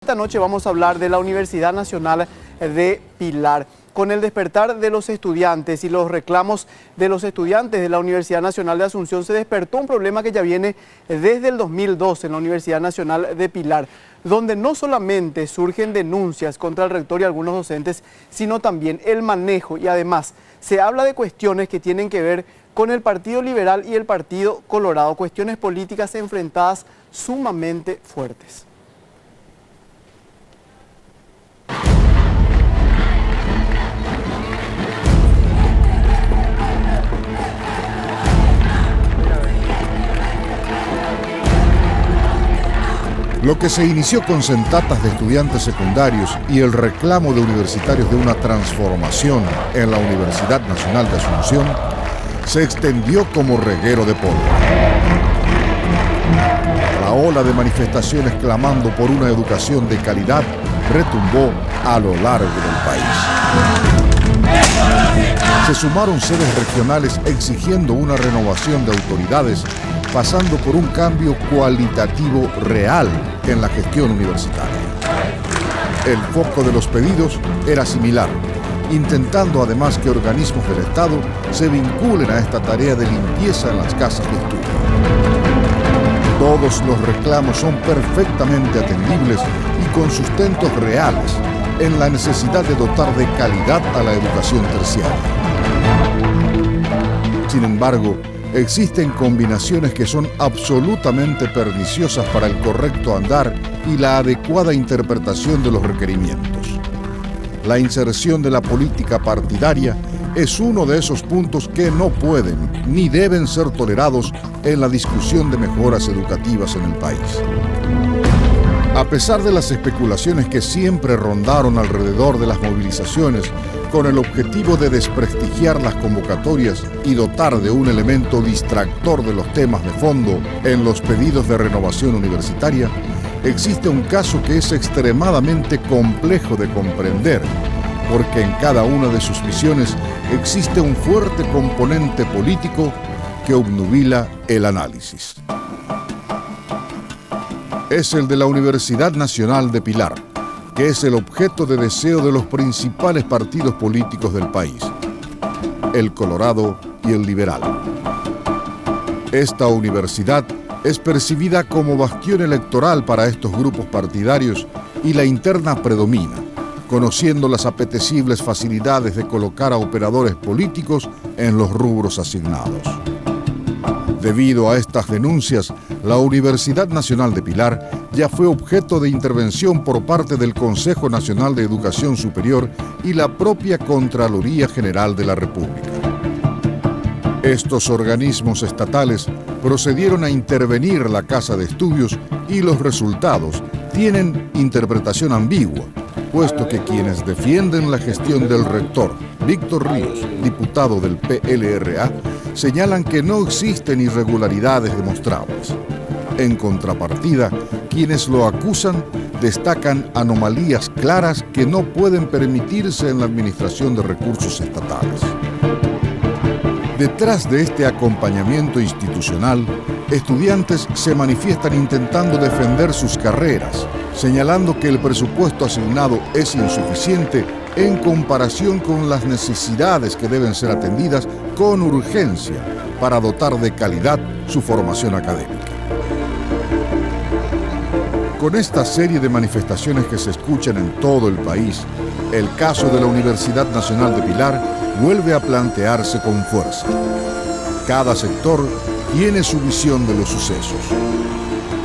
Esta noche vamos a hablar de la Universidad Nacional de Pilar. Con el despertar de los estudiantes y los reclamos de los estudiantes de la Universidad Nacional de Asunción, se despertó un problema que ya viene desde el 2012 en la Universidad Nacional de Pilar, donde no solamente surgen denuncias contra el rector y algunos docentes, sino también el manejo, y además se habla de cuestiones que tienen que ver con el Partido Liberal y el Partido Colorado, cuestiones políticas enfrentadas sumamente fuertes. Lo que se inició con sentatas de estudiantes secundarios y el reclamo de universitarios de una transformación en la Universidad Nacional de Asunción se extendió como reguero de pólvora. La ola de manifestaciones clamando por una educación de calidad retumbó a lo largo del país. Se sumaron sedes regionales exigiendo una renovación de autoridades, pasando por un cambio cualitativo real en la gestión universitaria. El foco de los pedidos era similar, intentando además que organismos del Estado se vinculen a esta tarea de limpieza en las casas de estudio. Todos los reclamos son perfectamente atendibles y con sustentos reales en la necesidad de dotar de calidad a la educación terciaria. Sin embargo, existen combinaciones que son absolutamente perniciosas para el correcto andar y la adecuada interpretación de los requerimientos. La inserción de la política partidaria es uno de esos puntos que no pueden ni deben ser tolerados en la discusión de mejoras educativas en el país. A pesar de las especulaciones que siempre rondaron alrededor de las movilizaciones con el objetivo de desprestigiar las convocatorias y dotar de un elemento distractor de los temas de fondo en los pedidos de renovación universitaria, existe un caso que es extremadamente complejo de comprender, porque en cada una de sus visiones existe un fuerte componente político que obnubila el análisis. Es el de la Universidad Nacional de Pilar, que es el objeto de deseo de los principales partidos políticos del país, el Colorado y el Liberal. Esta universidad es percibida como bastión electoral para estos grupos partidarios y la interna predomina, conociendo las apetecibles facilidades de colocar a operadores políticos en los rubros asignados. Debido a estas denuncias, la Universidad Nacional de Pilar ya fue objeto de intervención por parte del Consejo Nacional de Educación Superior y la propia Contraloría General de la República. Estos organismos estatales procedieron a intervenir la Casa de Estudios y los resultados tienen interpretación ambigua, puesto que quienes defienden la gestión del rector, Víctor Ríos, diputado del PLRA, señalan que no existen irregularidades demostrables. En contrapartida, quienes lo acusan destacan anomalías claras que no pueden permitirse en la administración de recursos estatales. Detrás de este acompañamiento institucional, estudiantes se manifiestan intentando defender sus carreras, señalando que el presupuesto asignado es insuficiente en comparación con las necesidades que deben ser atendidas con urgencia para dotar de calidad su formación académica. Con esta serie de manifestaciones que se escuchan en todo el país, el caso de la Universidad Nacional de Pilar vuelve a plantearse con fuerza. Cada sector tiene su visión de los sucesos.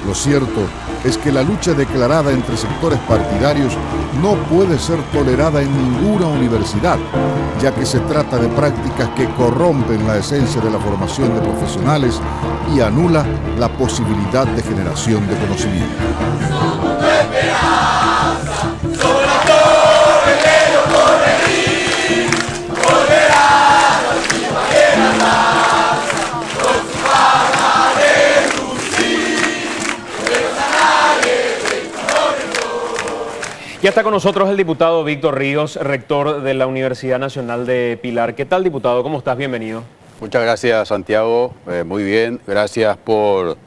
Lo cierto es que la lucha declarada entre sectores partidarios no puede ser tolerada en ninguna universidad, ya que se trata de prácticas que corrompen la esencia de la formación de profesionales y anula la posibilidad de generación de conocimiento. Somos tu esperanza, sobre la torre que no corregir, volverá la última raza, con su fama de lucir, pero nadie Ya está con nosotros el diputado Víctor Ríos, rector de la Universidad Nacional de Pilar. ¿Qué tal, diputado? ¿Cómo estás? Bienvenido. Muchas gracias, Santiago. Muy bien. Gracias por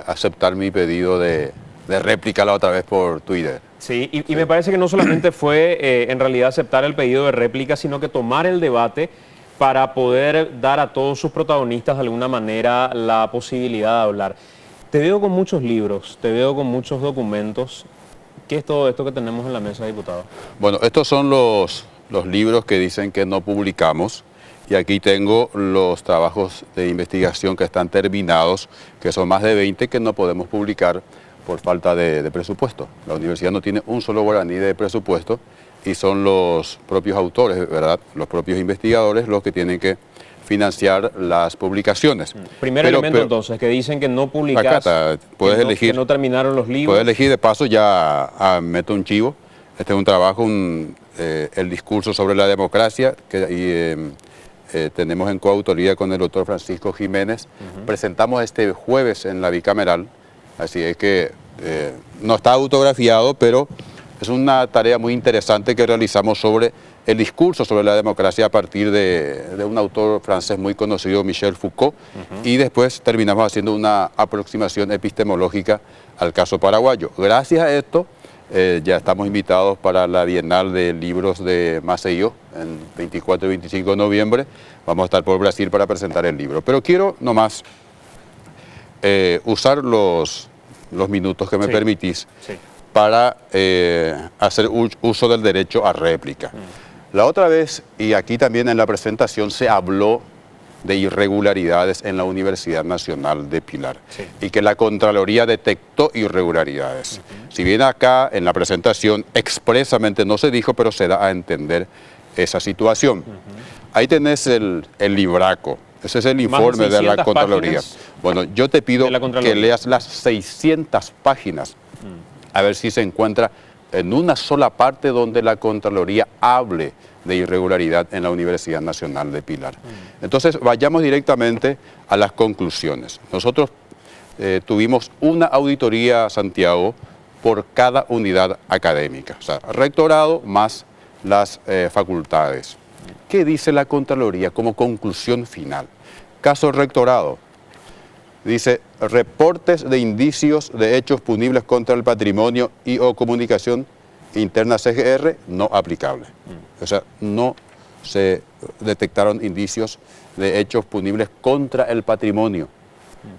aceptar mi pedido de de réplica la otra vez por Twitter. Sí, y me parece que no solamente fue en realidad aceptar el pedido de réplica, sino que tomar el debate para poder dar a todos sus protagonistas de alguna manera la posibilidad de hablar. Te veo con muchos libros, te veo con muchos documentos. ¿Qué es todo esto que tenemos en la mesa, diputado? Bueno, estos son los libros que dicen que no publicamos. Y aquí tengo los trabajos de investigación que están terminados, que son más de 20 que no podemos publicar por falta de presupuesto. La universidad no tiene un solo guaraní de presupuesto y son los propios autores, ¿verdad? Los propios investigadores los que tienen que financiar las publicaciones. Primer elemento entonces, que dicen que no publicas, acá está, puedes elegir, que no terminaron los libros. Puedes elegir, de paso ya meto un chivo. Este es un trabajo, el discurso sobre la democracia, tenemos en coautoría con el doctor Francisco Jiménez. Presentamos este jueves en la bicameral, así es que no está autografiado, pero es una tarea muy interesante que realizamos sobre el discurso sobre la democracia a partir de un autor francés muy conocido, Michel Foucault, y después terminamos haciendo una aproximación epistemológica al caso paraguayo. Gracias a esto, ya estamos invitados para la Bienal de Libros de Maceió, el 24 y 25 de noviembre. Vamos a estar por Brasil para presentar el libro. Pero quiero nomás usar los minutos que me permitís para hacer uso del derecho a réplica. La otra vez, y aquí también en la presentación, se habló de irregularidades en la Universidad Nacional de Pilar y que la Contraloría detectó irregularidades. Si bien acá en la presentación expresamente no se dijo, pero se da a entender esa situación. Ahí tenés el libraco, ese es el informe de la Contraloría. Bueno, yo te pido que leas las 600 páginas, a ver si se encuentra en una sola parte donde la Contraloría hable de irregularidad en la Universidad Nacional de Pilar. Entonces, vayamos directamente a las conclusiones. Nosotros tuvimos una auditoría, Santiago, por cada unidad académica, o sea, rectorado más las facultades. ¿Qué dice la Contraloría como conclusión final? Caso rectorado. Dice, reportes de indicios de hechos punibles contra el patrimonio y o comunicación interna CGR no aplicable. O sea, no se detectaron indicios de hechos punibles contra el patrimonio.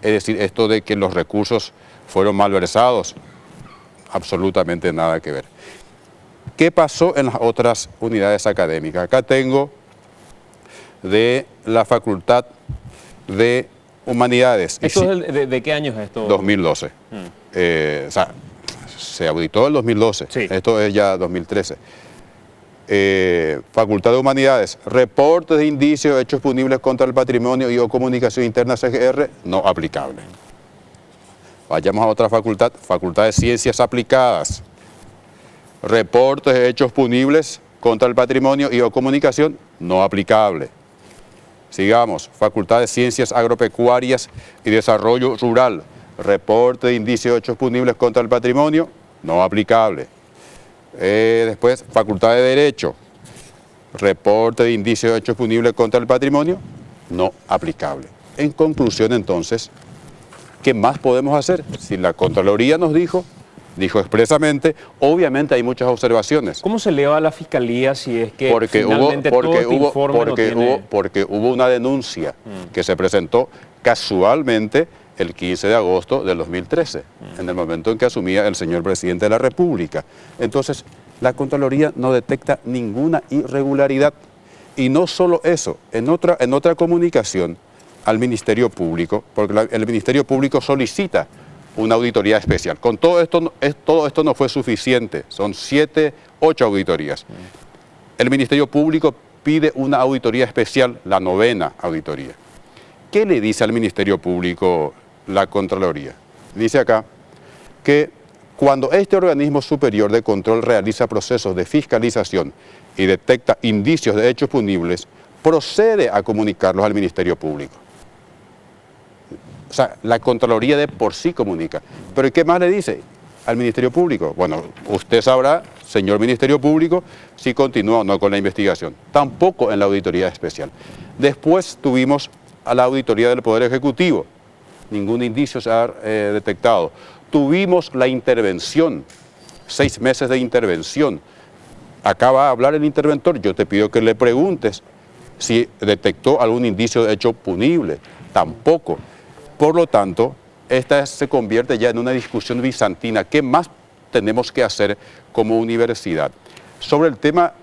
Es decir, esto de que los recursos fueron malversados, absolutamente nada que ver. ¿Qué pasó en las otras unidades académicas? Acá tengo de la Facultad de Humanidades. ¿Esto es de qué año es esto? 2012. O sea, se auditó el 2012. Sí. Esto es ya 2013. Facultad de Humanidades. Reportes de indicios de hechos punibles contra el patrimonio y o comunicación interna CGR no aplicable. Vayamos a otra facultad. Facultad de Ciencias Aplicadas. Reportes de hechos punibles contra el patrimonio y o comunicación no aplicable. Sigamos, Facultad de Ciencias Agropecuarias y Desarrollo Rural, reporte de indicios de hechos punibles contra el patrimonio, no aplicable. Después, Facultad de Derecho, reporte de indicios de hechos punibles contra el patrimonio, no aplicable. En conclusión, entonces, ¿qué más podemos hacer? Si la Contraloría nos dijo expresamente, obviamente hay muchas observaciones. ¿Cómo se eleva a la Fiscalía si es que finalmente todo este informe no tiene...? Porque hubo una denuncia que se presentó casualmente el 15 de agosto del 2013, en el momento en que asumía el señor presidente de la República. Entonces, la Contraloría no detecta ninguna irregularidad. Y no solo eso, en otra comunicación al Ministerio Público, porque el Ministerio Público solicita una auditoría especial. Con todo esto no fue suficiente, son 7, 8 auditorías. El Ministerio Público pide una auditoría especial, la 9ª auditoría. ¿Qué le dice al Ministerio Público la Contraloría? Dice acá que cuando este organismo superior de control realiza procesos de fiscalización y detecta indicios de hechos punibles, procede a comunicarlos al Ministerio Público. O sea, la Contraloría de por sí comunica. ¿Pero qué más le dice al Ministerio Público? Bueno, usted sabrá, señor Ministerio Público, si continúa o no con la investigación. Tampoco en la auditoría especial. Después tuvimos a la auditoría del Poder Ejecutivo. Ningún indicio se ha detectado. Tuvimos la intervención, 6 meses de intervención. Acá va a hablar el interventor, yo te pido que le preguntes si detectó algún indicio de hecho punible. Tampoco. Por lo tanto, esta se convierte ya en una discusión bizantina. ¿Qué más tenemos que hacer como universidad? Sobre el tema,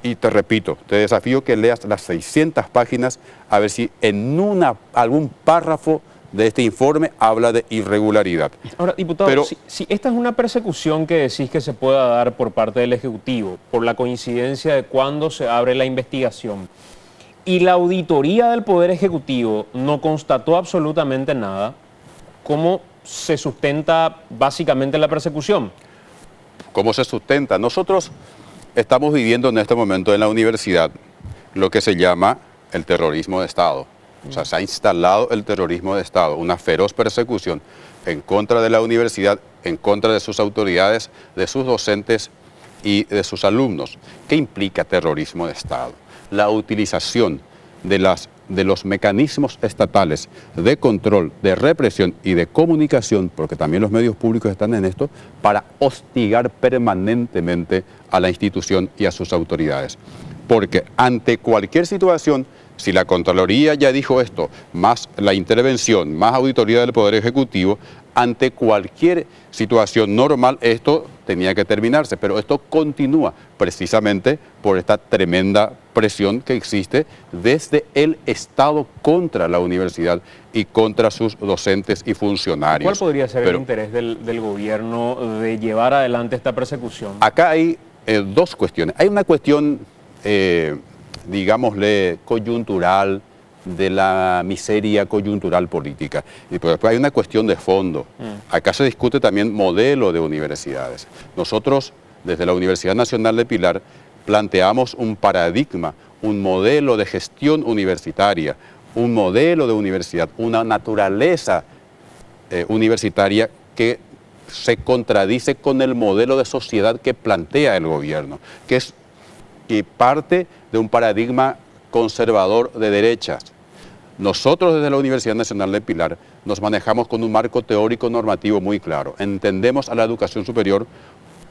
y te repito, te desafío que leas las 600 páginas a ver si en algún párrafo de este informe habla de irregularidad. Ahora, diputado, Pero, si esta es una persecución que decís que se pueda dar por parte del Ejecutivo, por la coincidencia de cuándo se abre la investigación, y la auditoría del Poder Ejecutivo no constató absolutamente nada, ¿cómo se sustenta básicamente la persecución? ¿cómo se sustenta? Nosotros estamos viviendo en este momento en la universidad lo que se llama el terrorismo de Estado. O sea, se ha instalado el terrorismo de Estado, una feroz persecución en contra de la universidad, en contra de sus autoridades, de sus docentes y de sus alumnos. ¿Qué implica terrorismo de Estado? La utilización de los mecanismos estatales de control, de represión y de comunicación, porque también los medios públicos están en esto, para hostigar permanentemente a la institución y a sus autoridades. Porque ante cualquier situación, si la Contraloría ya dijo esto, más la intervención, más auditoría del Poder Ejecutivo, ante cualquier situación normal esto tenía que terminarse, pero esto continúa precisamente por esta tremenda presión que existe desde el Estado contra la universidad y contra sus docentes y funcionarios. ¿Cuál podría ser el interés del gobierno de llevar adelante esta persecución? Acá hay dos cuestiones. Hay una cuestión, digámosle, coyuntural, de la miseria coyuntural política. Y después hay una cuestión de fondo. Acá se discute también modelo de universidades. Nosotros, desde la Universidad Nacional de Pilar, planteamos un paradigma, un modelo de gestión universitaria, un modelo de universidad, una naturaleza universitaria que se contradice con el modelo de sociedad que plantea el gobierno, que parte de un paradigma conservador de derechas. Nosotros desde la Universidad Nacional de Pilar nos manejamos con un marco teórico normativo muy claro. Entendemos a la educación superior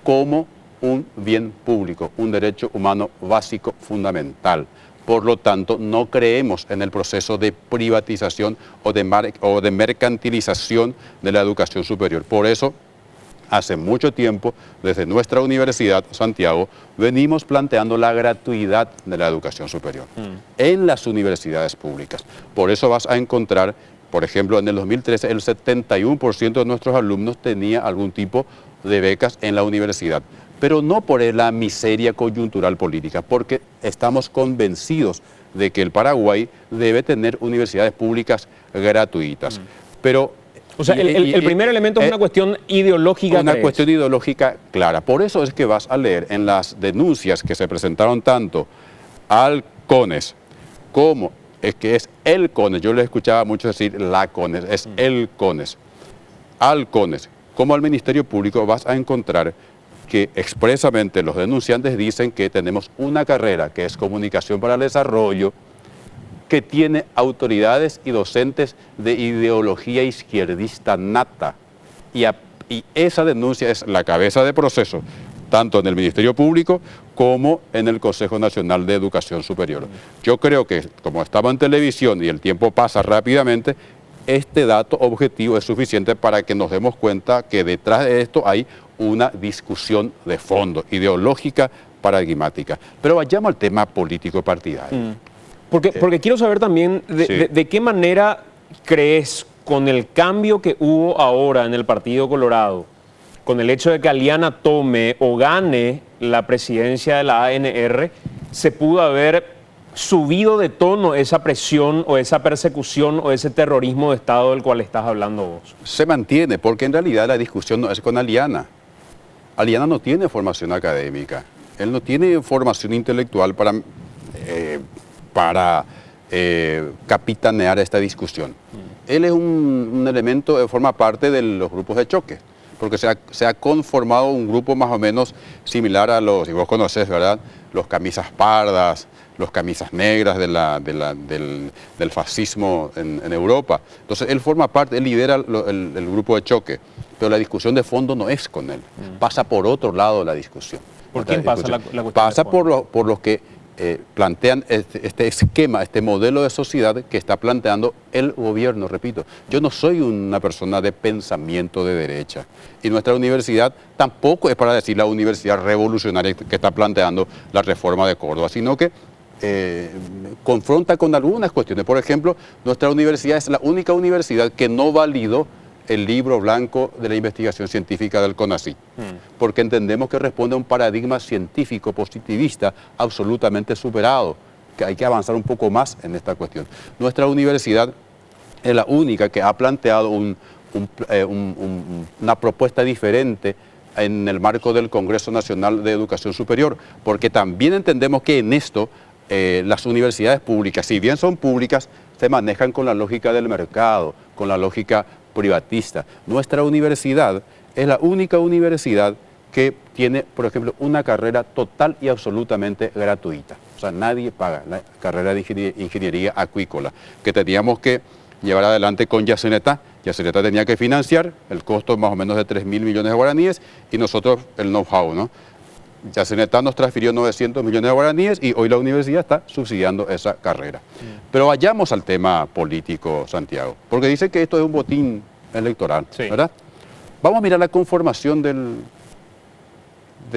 como un bien público, un derecho humano básico fundamental. Por lo tanto, no creemos en el proceso de privatización o de mercantilización de la educación superior. Por eso, hace mucho tiempo, desde nuestra Universidad, Santiago, venimos planteando la gratuidad de la educación superior en las universidades públicas. Por eso vas a encontrar, por ejemplo, en el 2013, el 71% de nuestros alumnos tenía algún tipo de becas en la universidad. Pero no por la miseria coyuntural política, porque estamos convencidos de que el Paraguay debe tener universidades públicas gratuitas. Pero o sea, el primer elemento es una cuestión ideológica. Una cuestión ideológica clara. Por eso es que vas a leer en las denuncias que se presentaron tanto al CONES como es que es el CONES. Yo les escuchaba mucho decir la CONES, es el CONES. Al CONES como al Ministerio Público vas a encontrar que expresamente los denunciantes dicen que tenemos una carrera que es Comunicación para el Desarrollo, que tiene autoridades y docentes de ideología izquierdista nata. Y esa denuncia es la cabeza de proceso, tanto en el Ministerio Público como en el Consejo Nacional de Educación Superior. Yo creo que, como estaba en televisión y el tiempo pasa rápidamente, este dato objetivo es suficiente para que nos demos cuenta que detrás de esto hay una discusión de fondo, ideológica, paradigmática. Pero vayamos al tema político partidario. Porque quiero saber también de qué manera crees, con el cambio que hubo ahora en el Partido Colorado, con el hecho de que Aliana tome o gane la presidencia de la ANR, se pudo haber subido de tono esa presión o esa persecución o ese terrorismo de Estado del cual estás hablando vos. Se mantiene, porque en realidad la discusión no es con Aliana. Aliana no tiene formación académica, él no tiene formación intelectual para capitanear esta discusión. Él es un elemento, forma parte de los grupos de choque, porque se ha conformado un grupo más o menos similar a los, y vos conocés, ¿verdad?, los camisas pardas, los camisas negras del fascismo en Europa. Entonces él forma parte, él lidera el grupo de choque, pero la discusión de fondo no es con él, pasa por otro lado de la discusión. ¿Por quién pasa la cuestión Pasa de fondo? por los que plantean este esquema, este modelo de sociedad que está planteando el gobierno, repito. Yo no soy una persona de pensamiento de derecha y nuestra universidad tampoco es para decir la universidad revolucionaria que está planteando la reforma de Córdoba, sino que confronta con algunas cuestiones. Por ejemplo, nuestra universidad es la única universidad que no validó el libro blanco de la investigación científica del CONACYT, porque entendemos que responde a un paradigma científico positivista absolutamente superado, que hay que avanzar un poco más en esta cuestión. Nuestra universidad es la única que ha planteado una propuesta diferente en el marco del Congreso Nacional de Educación Superior, porque también entendemos que en esto las universidades públicas, si bien son públicas, se manejan con la lógica del mercado, con la lógica privatista. Nuestra universidad es la única universidad que tiene, por ejemplo, una carrera total y absolutamente gratuita. O sea, nadie paga la carrera de ingeniería acuícola, que teníamos que llevar adelante con Yacyretá. Yacyretá tenía que financiar, el costo más o menos de 3.000 millones de guaraníes, y nosotros el know-how, ¿no? Yacyretá nos transfirió 900 millones de guaraníes y hoy la universidad está subsidiando esa carrera. Pero vayamos al tema político, Santiago, porque dice que esto es un botín electoral, ¿verdad? Vamos a mirar la conformación de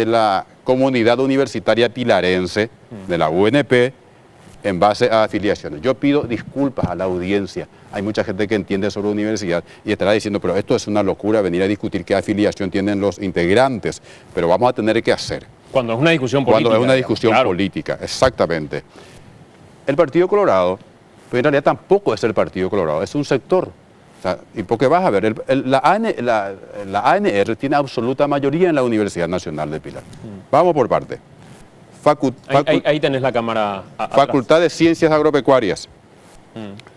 la comunidad universitaria pilarense, de la UNP, en base a afiliaciones. Yo pido disculpas a la audiencia. Hay mucha gente que entiende sobre universidad y estará diciendo, pero esto es una locura venir a discutir qué afiliación tienen los integrantes, pero vamos a tener que hacer. Cuando es una discusión política. Cuando es una discusión política, exactamente. El Partido Colorado, pero en realidad tampoco es el Partido Colorado, es un sector. O sea, y porque vas a ver, la ANR tiene absoluta mayoría en la Universidad Nacional de Pilar. Vamos por parte. Ahí tenés la cámara. Facultad de Ciencias Agropecuarias,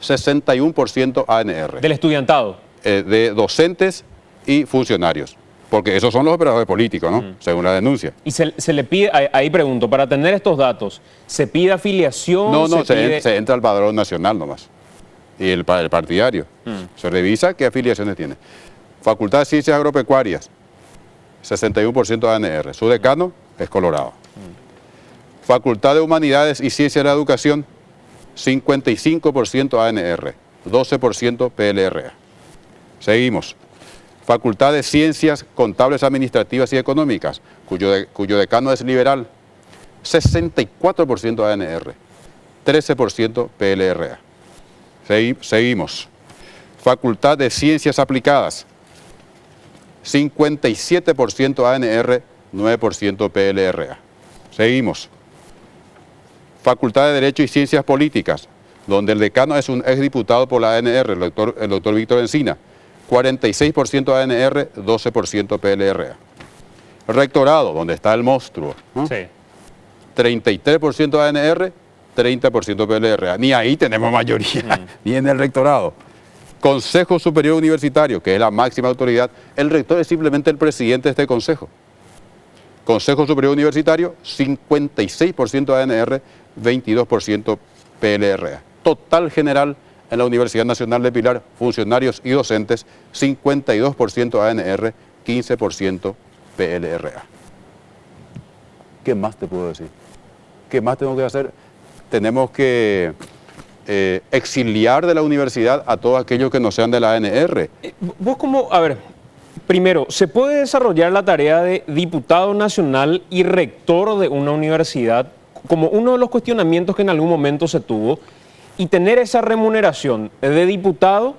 61% ANR. Del estudiantado. De docentes y funcionarios. Porque esos son los operadores políticos, ¿no? Según la denuncia. Y se le pide, ahí pregunto, para tener estos datos, ¿se pide afiliación? No, se entra al padrón nacional nomás. Y el partidario. Se revisa qué afiliaciones tiene. Facultad de Ciencias Agropecuarias, 61% ANR. Su decano es Colorado. Facultad de Humanidades y Ciencias de la Educación, 55% ANR, 12% PLRA. Seguimos. Facultad de Ciencias Contables, Administrativas y Económicas, cuyo decano es liberal, 64% ANR, 13% PLRA. Seguimos. Facultad de Ciencias Aplicadas, 57% ANR, 9% PLRA. Seguimos. Facultad de Derecho y Ciencias Políticas, donde el decano es un exdiputado por la ANR, el doctor Víctor Encina, 46% ANR, 12% PLRA. Rectorado, donde está el monstruo, ¿no? Sí. 33% ANR, 30% PLRA. Ni ahí tenemos mayoría, ni en el rectorado. Consejo Superior Universitario, que es la máxima autoridad, el rector es simplemente el presidente de este consejo. Consejo Superior Universitario, 56% ANR, 22% PLRA. Total general en la Universidad Nacional de Pilar, funcionarios y docentes, 52% ANR, 15% PLRA. ¿Qué más te puedo decir? ¿Qué más tengo que hacer? Tenemos que exiliar de la universidad a todos aquellos que no sean de la ANR. Vos como, a ver, primero, ¿se puede desarrollar la tarea de diputado nacional y rector de una universidad como uno de los cuestionamientos que en algún momento se tuvo y tener esa remuneración de diputado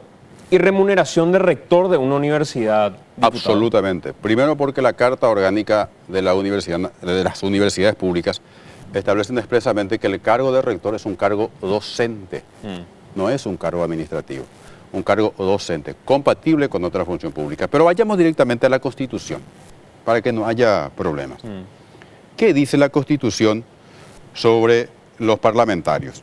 y remuneración de rector de una universidad? Diputado. Absolutamente. Primero porque la Carta Orgánica de las universidades públicas establecen expresamente que el cargo de rector es un cargo docente, no es un cargo administrativo, un cargo docente, compatible con otra función pública. Pero vayamos directamente a la Constitución, para que no haya problemas. ¿Qué dice la Constitución sobre los parlamentarios?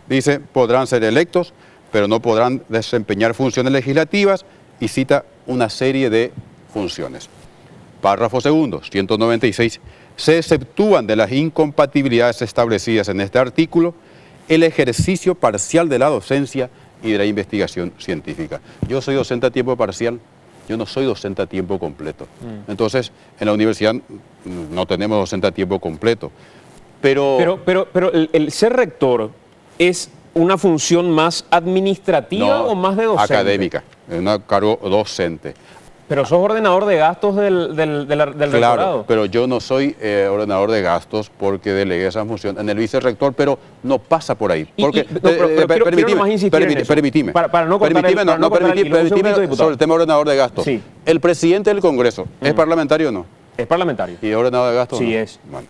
Dice, podrán ser electos, pero no podrán desempeñar funciones legislativas, y cita una serie de funciones. Párrafo segundo, 196. Se exceptúan de las incompatibilidades establecidas en este artículo el ejercicio parcial de la docencia y de la investigación científica. Yo soy docente a tiempo parcial. Yo no soy docente a tiempo completo. Entonces, en la universidad no tenemos docente a tiempo completo. Pero el ser rector es una función más administrativa no, o más de docente. académica, es un cargo docente. Pero sos ordenador de gastos del Claro, rectorado. pero yo no soy ordenador de gastos porque delegué esa función en el vicerrector, pero no pasa por ahí. Porque, quiero nomás insistir en eso. Permitime. Para no cortar permitime sobre el tema ordenador de gastos. Sí. El presidente del Congreso, ¿es parlamentario o no? Es parlamentario. ¿Y ordenador de gastos? Sí, no? es. Bueno.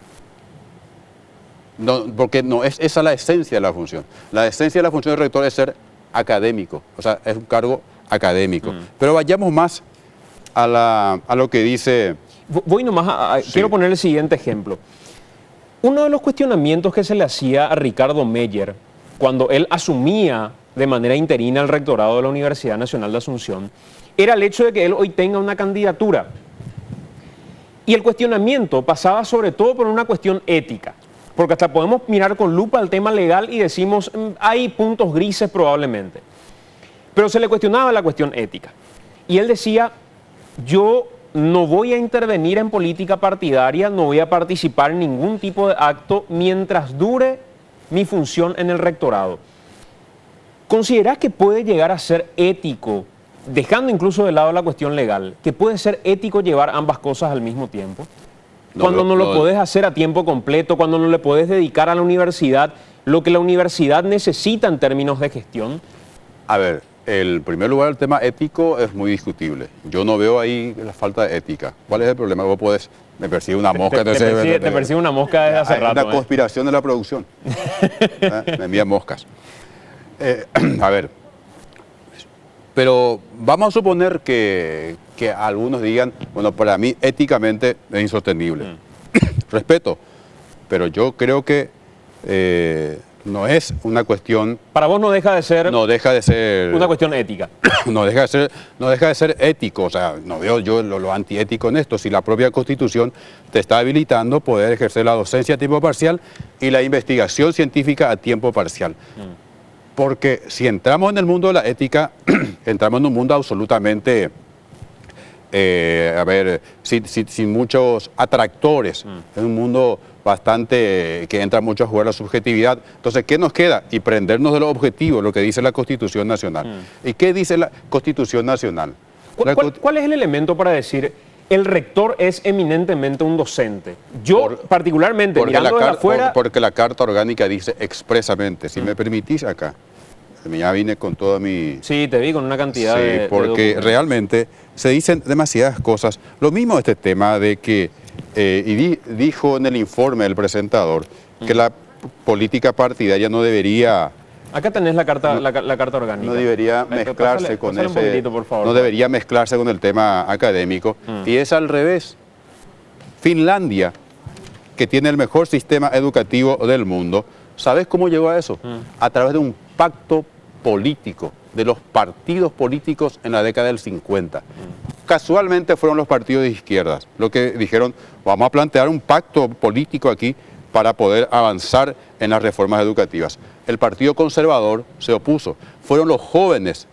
No, porque no es esa la esencia de la función. La esencia de la función del rector es ser académico, o sea, es un cargo académico. Pero vayamos más a lo que dice... Voy nomás quiero poner el siguiente ejemplo. Uno de los cuestionamientos que se le hacía a Ricardo Meyer cuando él asumía de manera interina el rectorado de la Universidad Nacional de Asunción era el hecho de que él hoy tenga una candidatura. Y el cuestionamiento pasaba sobre todo por una cuestión ética, porque hasta podemos mirar con lupa el tema legal y decimos, hay puntos grises probablemente. Pero se le cuestionaba la cuestión ética. Y él decía, yo no voy a intervenir en política partidaria, no voy a participar en ningún tipo de acto mientras dure mi función en el rectorado. ¿Considerás que puede llegar a ser ético, dejando incluso de lado la cuestión legal, que puede ser ético llevar ambas cosas al mismo tiempo? Cuando no lo podés hacer a tiempo completo, cuando no le podés dedicar a la universidad lo que la universidad necesita en términos de gestión. A ver, en primer lugar el tema ético es muy discutible. Yo no veo ahí la falta de ética. ¿Cuál es el problema? Vos podés, me persigue una mosca. Te persigue una mosca desde hace rato. Hay una conspiración de la producción. Me envía moscas. A ver, pero vamos a suponer que algunos digan, bueno, para mí éticamente es insostenible. Respeto, pero yo creo que no es una cuestión... Para vos no deja de ser... No deja de ser... Una cuestión ética. No deja de ser ético, o sea, no veo yo lo antiético en esto, si la propia Constitución te está habilitando poder ejercer la docencia a tiempo parcial y la investigación científica a tiempo parcial. Porque si entramos en el mundo de la ética, entramos en un mundo absolutamente, sin muchos atractores, en un mundo bastante que entra mucho a jugar la subjetividad. Entonces, ¿qué nos queda? Y prendernos de los objetivos, lo que dice la Constitución Nacional. ¿Y qué dice la Constitución Nacional? ¿Cuál es el elemento para decir el rector es eminentemente un docente? Yo, particularmente, mirando desde afuera... Porque la Carta Orgánica dice expresamente, si me permitís acá, ya vine con toda mi... Sí, te vi con una cantidad de... porque realmente se dicen demasiadas cosas. Lo mismo este tema de que, dijo en el informe el presentador, que la política partidaria no debería... Acá tenés la carta orgánica. No debería mezclarse con ese... Un poquitito, por favor, no debería mezclarse con el tema académico. Y es al revés. Finlandia, que tiene el mejor sistema educativo del mundo, ¿sabes cómo llegó a eso? A través de un pacto político de los partidos políticos en la década del 50. Casualmente fueron los partidos de izquierdas los que dijeron, vamos a plantear un pacto político aquí para poder avanzar en las reformas educativas. El Partido Conservador se opuso. Fueron los jóvenes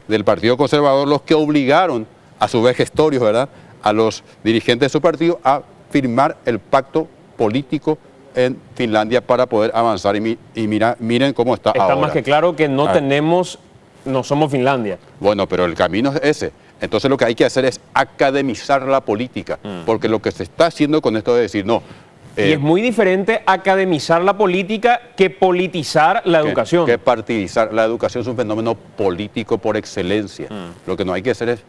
del Partido Conservador los que obligaron, a su vez gestorios, ¿verdad?, a los dirigentes de su partido a firmar el pacto político en Finlandia para poder avanzar y miren cómo está ahora. Está más que claro que no somos Finlandia. Bueno, pero el camino es ese. Entonces lo que hay que hacer es academizar la política, porque lo que se está haciendo con esto es decir, no... y es muy diferente academizar la política que politizar la educación. Que partidizar. La educación es un fenómeno político por excelencia. Lo que no hay que hacer es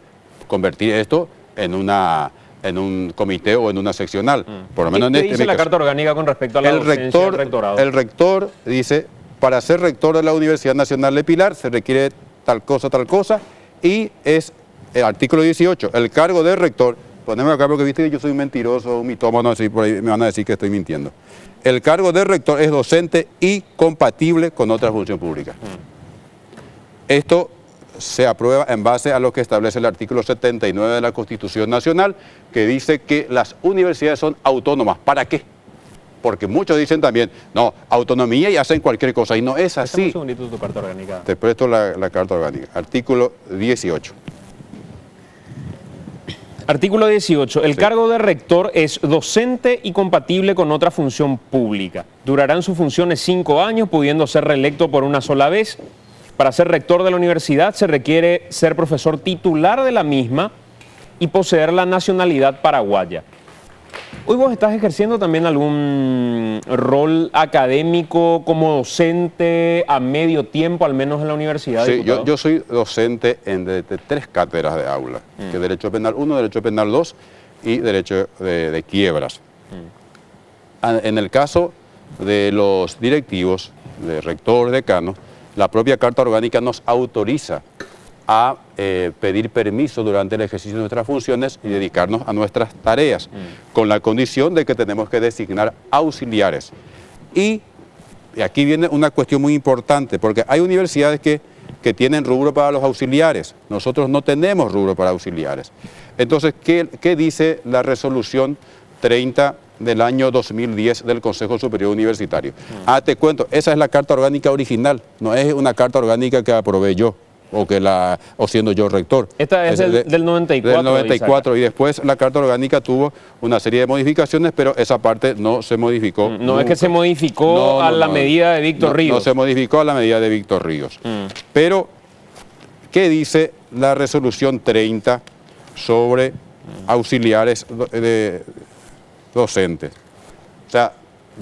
convertir esto en un comité o en una seccional. Por lo menos ¿Qué dice la Carta Orgánica con respecto a la docencia del rectorado? El rector dice, para ser rector de la Universidad Nacional de Pilar se requiere tal cosa, y es el artículo 18, el cargo de rector. Poneme acá porque viste que yo soy un mentiroso, un mitómano, así por ahí me van a decir que estoy mintiendo. El cargo de rector es docente y compatible con otra función pública. Esto se aprueba en base a lo que establece el artículo 79 de la Constitución Nacional, que dice que las universidades son autónomas. ¿Para qué? Porque muchos dicen también, no, autonomía y hacen cualquier cosa, y no es así. Un segundito tu carta orgánica. Te presto la Carta Orgánica, artículo 18. Artículo 18. El cargo de rector es docente y compatible con otra función pública. Durarán sus funciones 5 años, pudiendo ser reelecto por una sola vez. Para ser rector de la universidad se requiere ser profesor titular de la misma y poseer la nacionalidad paraguaya. Hoy vos estás ejerciendo también algún rol académico como docente a medio tiempo, al menos en la universidad. Sí, yo soy docente de 3 cátedras de aula, que es Derecho Penal 1, Derecho Penal 2 y Derecho de Quiebras. En el caso de los directivos, de rector, decano, la propia Carta Orgánica nos autoriza a pedir permiso durante el ejercicio de nuestras funciones y dedicarnos a nuestras tareas, con la condición de que tenemos que designar auxiliares. Y aquí viene una cuestión muy importante, porque hay universidades que tienen rubro para los auxiliares, nosotros no tenemos rubro para auxiliares. Entonces, ¿qué dice la resolución 30 del año 2010 del Consejo Superior Universitario? Te cuento, esa es la Carta Orgánica original, no es una Carta Orgánica que aprobé yo. O siendo yo rector. Esta es del 94. Del 94, y después la Carta Orgánica tuvo una serie de modificaciones, pero esa parte no se modificó. No nunca. Es que se modificó a la medida de Víctor Ríos. No se modificó a la medida de Víctor Ríos. Pero, ¿qué dice la resolución 30 sobre auxiliares docentes? O sea,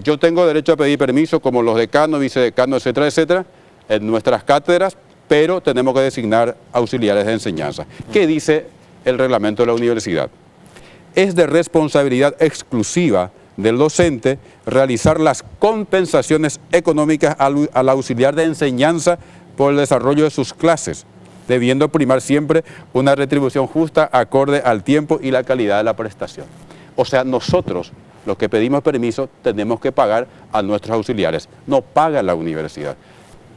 yo tengo derecho a pedir permiso como los decanos, vicedecanos, etcétera, etcétera, en nuestras cátedras, pero tenemos que designar auxiliares de enseñanza. ¿Qué dice el reglamento de la universidad? Es de responsabilidad exclusiva del docente realizar las compensaciones económicas al auxiliar de enseñanza por el desarrollo de sus clases, debiendo primar siempre una retribución justa acorde al tiempo y la calidad de la prestación. O sea, nosotros, los que pedimos permiso, tenemos que pagar a nuestros auxiliares, no paga la universidad.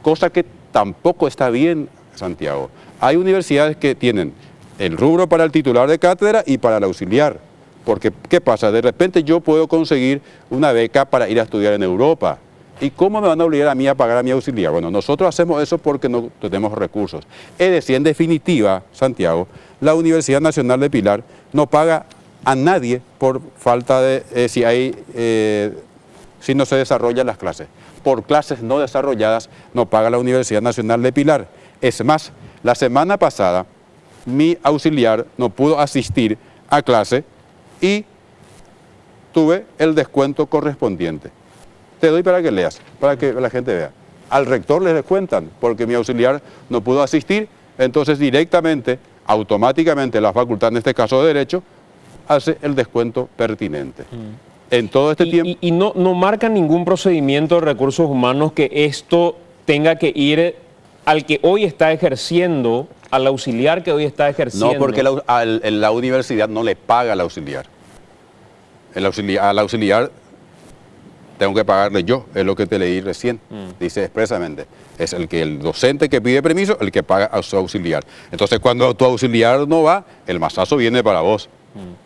Cosa que tampoco está bien, Santiago. Hay universidades que tienen el rubro para el titular de cátedra y para el auxiliar. Porque, ¿qué pasa? De repente yo puedo conseguir una beca para ir a estudiar en Europa. ¿Y cómo me van a obligar a mí a pagar a mi auxiliar? Bueno, nosotros hacemos eso porque no tenemos recursos. Es decir, en definitiva, Santiago, la Universidad Nacional de Pilar no paga a nadie por falta de, si no se desarrollan las clases. Por clases no desarrolladas no paga la Universidad Nacional de Pilar. Es más, la semana pasada mi auxiliar no pudo asistir a clase y tuve el descuento correspondiente. Te doy para que leas, para que la gente vea. Al rector le descuentan porque mi auxiliar no pudo asistir, entonces directamente, automáticamente la facultad, en este caso de Derecho, hace el descuento pertinente. En todo este tiempo. Y no marca ningún procedimiento de recursos humanos que esto tenga que ir al que hoy está ejerciendo, al auxiliar que hoy está ejerciendo. No, porque la universidad no le paga al auxiliar. Al auxiliar tengo que pagarle yo, es lo que te leí recién. Dice expresamente, es el docente que pide permiso, el que paga a su auxiliar. Entonces cuando tu auxiliar no va, el masazo viene para vos.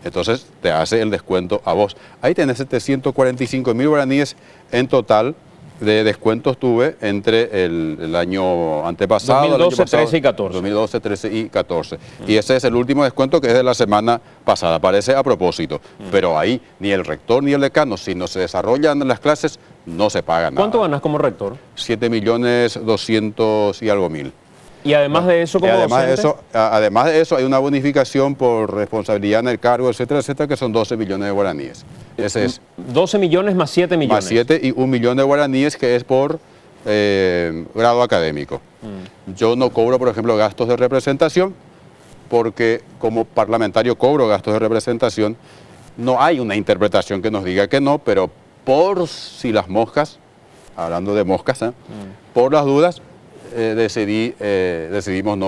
Entonces te hace el descuento a vos. Ahí tenés 745.000 guaraníes en total de descuentos tuve entre el año antepasado, 2012, 13 y 14. 2012, 13 y 14. Y ese es el último descuento que es de la semana pasada. Parece a propósito, pero ahí ni el rector ni el decano, si no se desarrollan las clases, no se paga nada. ¿Cuánto ganas como rector? 7.200.000 y algo. Y además de eso, como además de eso, hay una bonificación por responsabilidad en el cargo, etcétera, etcétera, que son 12 millones de guaraníes. Ese es 12 millones más 7 millones. Más 7 y 1 millón de guaraníes, que es por grado académico. Yo no cobro, por ejemplo, gastos de representación, porque como parlamentario cobro gastos de representación. No hay una interpretación que nos diga que no, pero por si las moscas, hablando de moscas, por las dudas, decidimos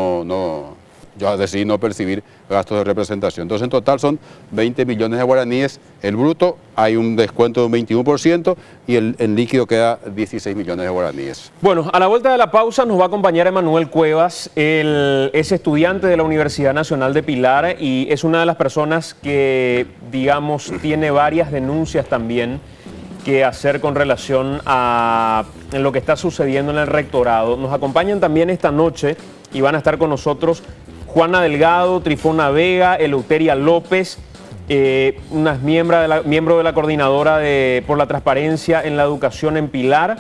yo decidí no percibir gastos de representación. Entonces en total son 20 millones de guaraníes el bruto, hay un descuento de un 21% y el líquido queda 16 millones de guaraníes. Bueno, a la vuelta de la pausa nos va a acompañar Emanuel Cuevas, es estudiante de la Universidad Nacional de Pilar y es una de las personas que, digamos, tiene varias denuncias también que hacer con relación a lo que está sucediendo en el rectorado. Nos acompañan también esta noche y van a estar con nosotros Juana Delgado, Trifona Vega, Eleuteria López, unas miembro de la coordinadora por la transparencia en la educación en Pilar,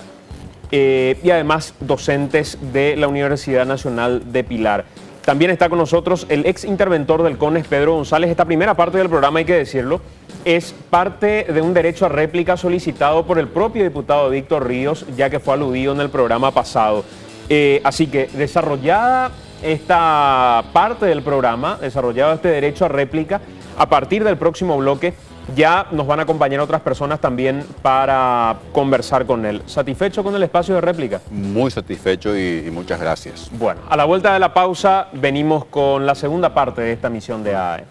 y además docentes de la Universidad Nacional de Pilar. También está con nosotros el ex interventor del CONES, Pedro González. Esta primera parte del programa, hay que decirlo, es parte de un derecho a réplica solicitado por el propio diputado Víctor Ríos, ya que fue aludido en el programa pasado. Así que, desarrollada esta parte del programa, desarrollado este derecho a réplica, a partir del próximo bloque ya nos van a acompañar otras personas también para conversar con él. ¿Satisfecho con el espacio de réplica? Muy satisfecho y muchas gracias. Bueno, a la vuelta de la pausa venimos con la segunda parte de esta misión de AE.